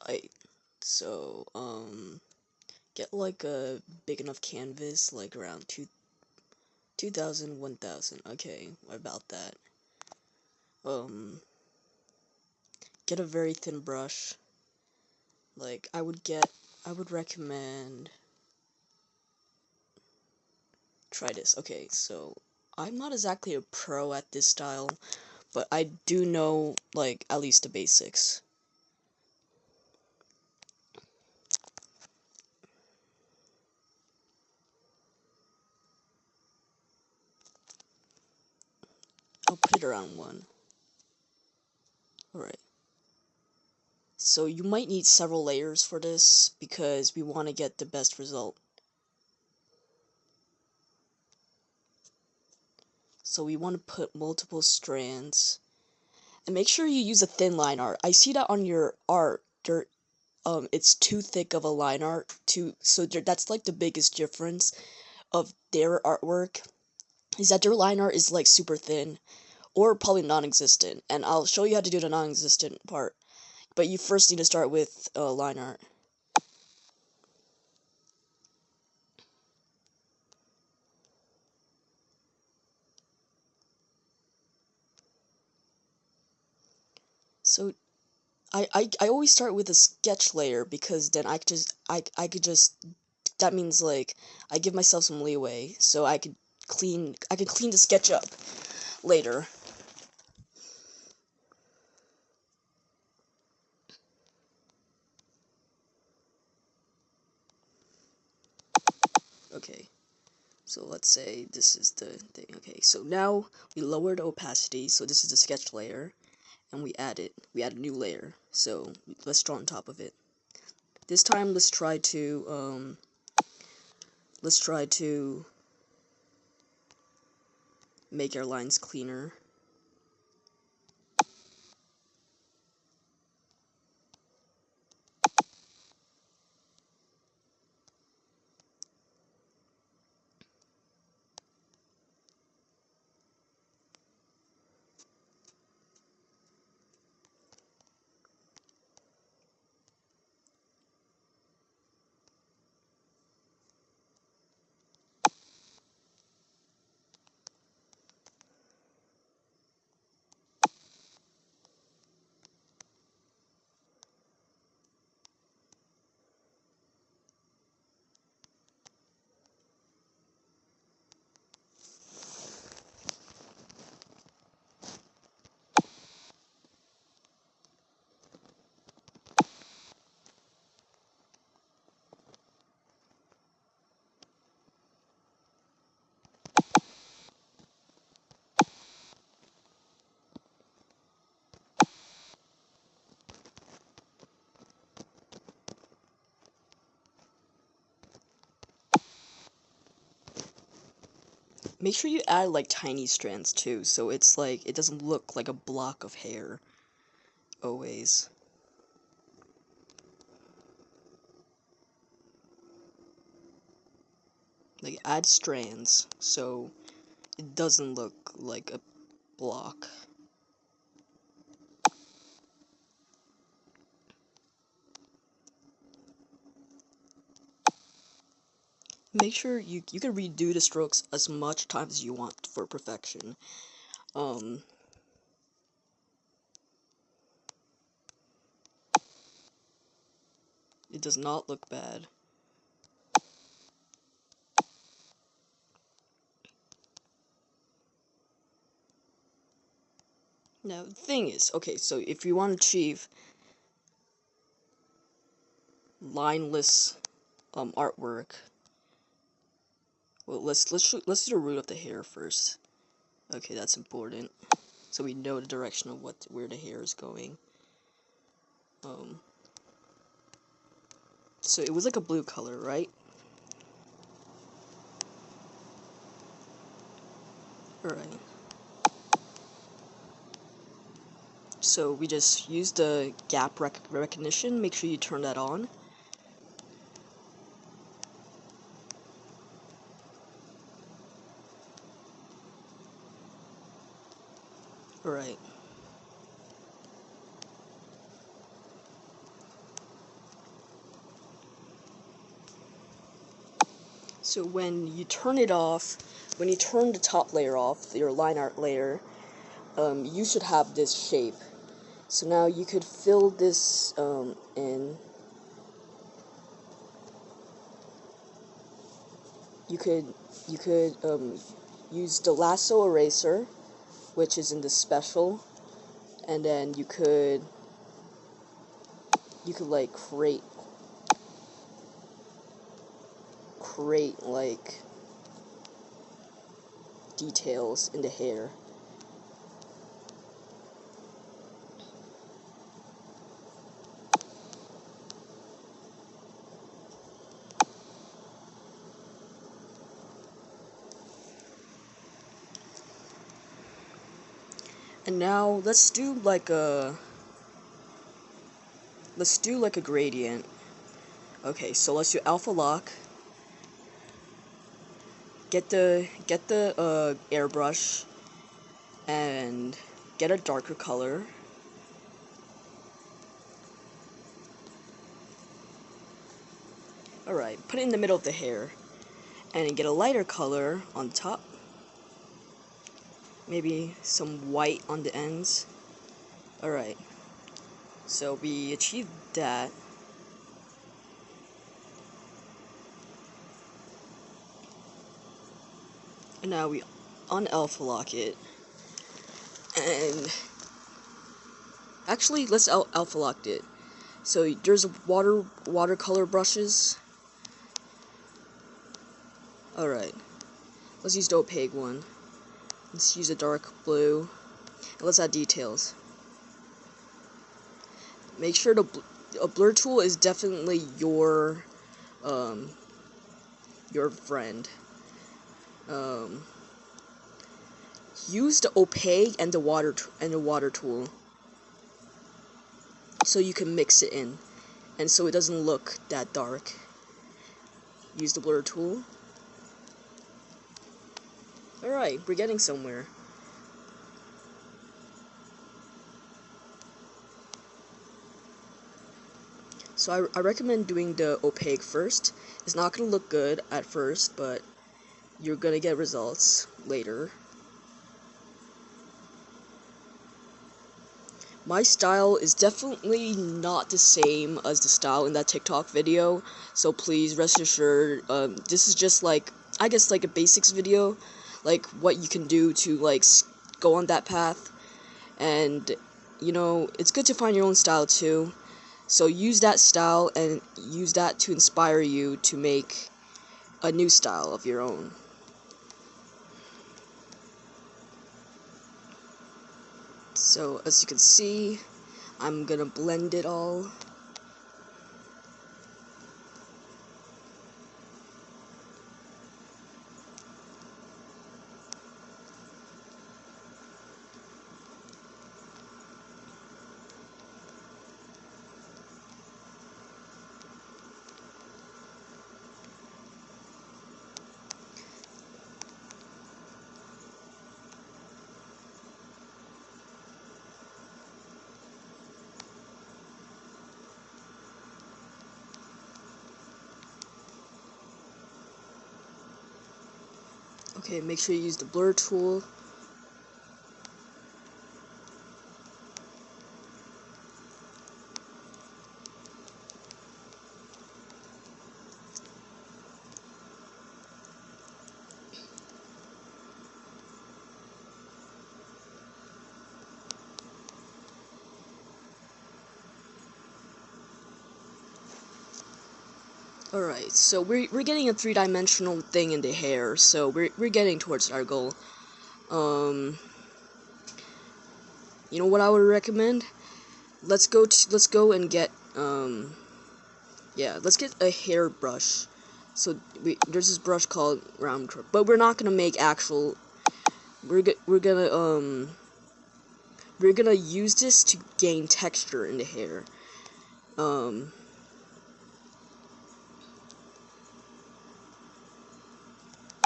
I so get like a big enough canvas, like around 2000, 1000. Okay, about that. Um, get a very thin brush. Like I would recommend try this. Okay, so I'm not exactly a pro at this style, but I do know like at least the basics. I'll put it around 1. Alright. So you might need several layers for this because we want to get the best result. So we want to put multiple strands. And make sure you use a thin line art. I see that on your art, it's too thick of a line art. That's like the biggest difference of their artwork, is that their line art is like super thin, or probably non-existent. And I'll show you how to do the non-existent part. But you first need to start with line art. So I always start with a sketch layer because then I could just that means like I give myself some leeway so I could clean the sketch up later. Okay. So let's say this is the thing. Okay, so now we lowered opacity, so this is the sketch layer, and we add a new layer. So let's draw on top of it. This time let's try to make our lines cleaner. Make sure you add like tiny strands too, so it's like it doesn't look like a block of hair always. Like add strands so it doesn't look like a block. Make sure you can redo the strokes as much times as you want for perfection. Um, it does not look bad. Now, the thing is, okay, so if you want to achieve lineless artwork, well, let's do the root of the hair first. Okay, that's important. So we know the direction of where the hair is going. Um, so it was like a blue color, right? Alright. So we just use the gap recognition. Make sure you turn that on. Alright. So when you turn it off, when you turn the top layer off, your line art layer, you should have this shape. So now you could fill this in. You could use the lasso eraser, which is in the special, and then you could like create like details in the hair. And now let's do like a gradient. Okay, so let's do alpha lock. Get the airbrush and get a darker color. Alright, put it in the middle of the hair. And get a lighter color on top. Maybe some white on the ends. Alright, so we achieved that. And now we un-alpha lock it. And actually, let's alpha lock it. So there's watercolor brushes. Alright, let's use the opaque one. Let's use a dark blue. And let's add details. Make sure a blur tool is definitely your friend. Use the opaque and the water tool, so you can mix it in, and so it doesn't look that dark. Use the blur tool. Alright, we're getting somewhere. So I recommend doing the opaque first. It's not going to look good at first, but you're going to get results later. My style is definitely not the same as the style in that TikTok video, so please rest assured, this is just like, I guess, like a basics video, like what you can do to like go on that path. And you know, it's good to find your own style too. So use that style and use that to inspire you to make a new style of your own. So as you can see, I'm gonna blend it all. Okay, make sure you use the blur tool. Alright, so we're getting a three-dimensional thing in the hair, so we're getting towards our goal. You know what I would recommend? Let's go and get let's get a hairbrush. So there's this brush called round curve, but we're not gonna make actual. We're gonna use this to gain texture in the hair.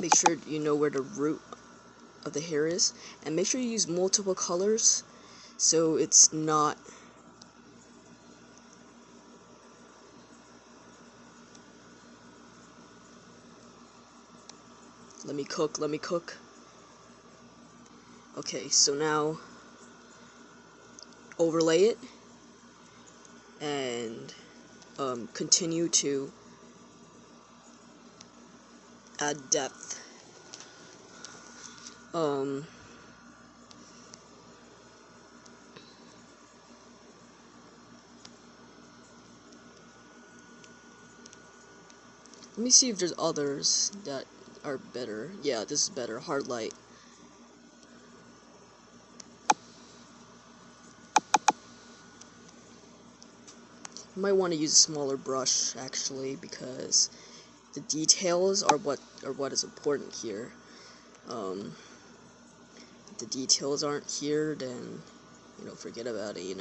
Make sure you know where the root of the hair is, and make sure you use multiple colors, so it's not. Let me cook, let me cook. Okay, so now overlay it and continue to add depth. Let me see if there's others that are better. Yeah, this is better. Hard light. You might want to use a smaller brush actually, because the details are what is important here. If the details aren't here, then forget about it.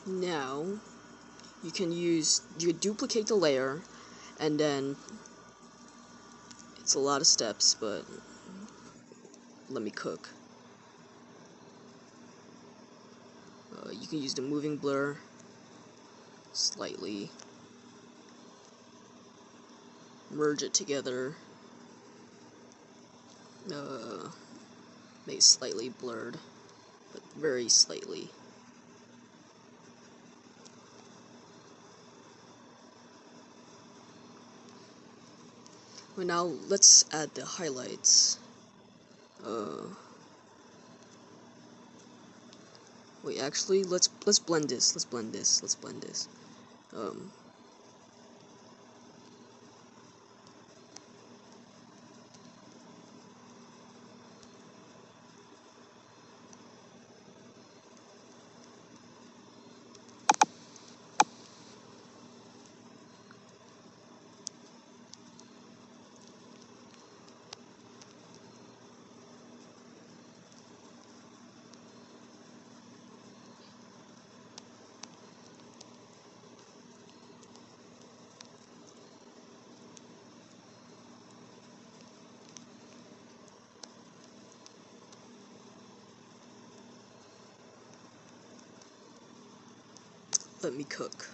Now you can duplicate the layer, and then it's a lot of steps, but let me cook. You can use the moving blur slightly, merge it together, make it slightly blurred, but very slightly. Well, now let's add the highlights. Wait, actually, let's blend this. Let's blend this. Let me cook.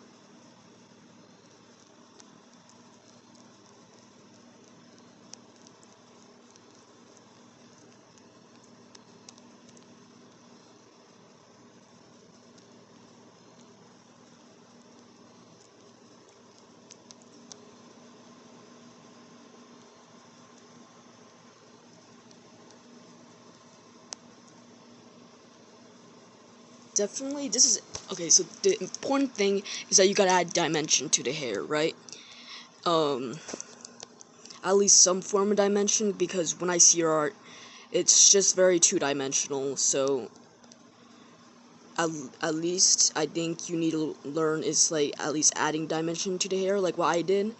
Definitely, this is okay. So the important thing is that you gotta add dimension to the hair, right? At least some form of dimension, because when I see your art, it's just very two-dimensional. So at least I think you need to learn is like at least adding dimension to the hair, like what I did.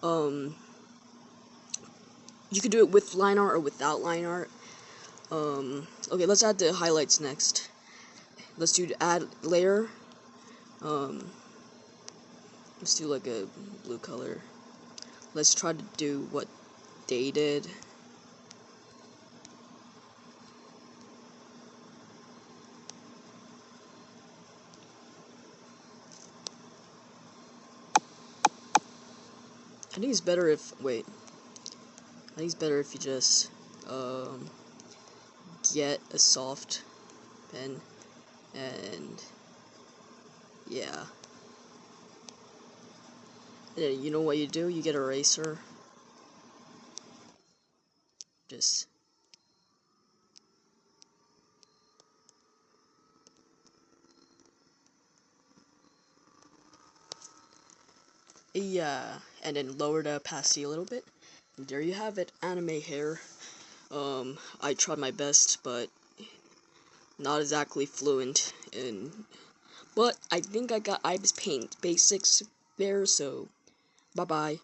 You could do it with line art or without line art. Okay, let's add the highlights next. Let's do the add layer. Let's do like a blue color. Let's try to do what they did. I think it's better if, wait. I think it's better if you just, get a soft pen, and, yeah. And then you know what you do? You get an eraser. Just Yeah, and then lower the opacity a little bit. And there you have it, anime hair. I tried my best, but not exactly fluent in. But I think I got Ibis Paint basics there, so bye bye.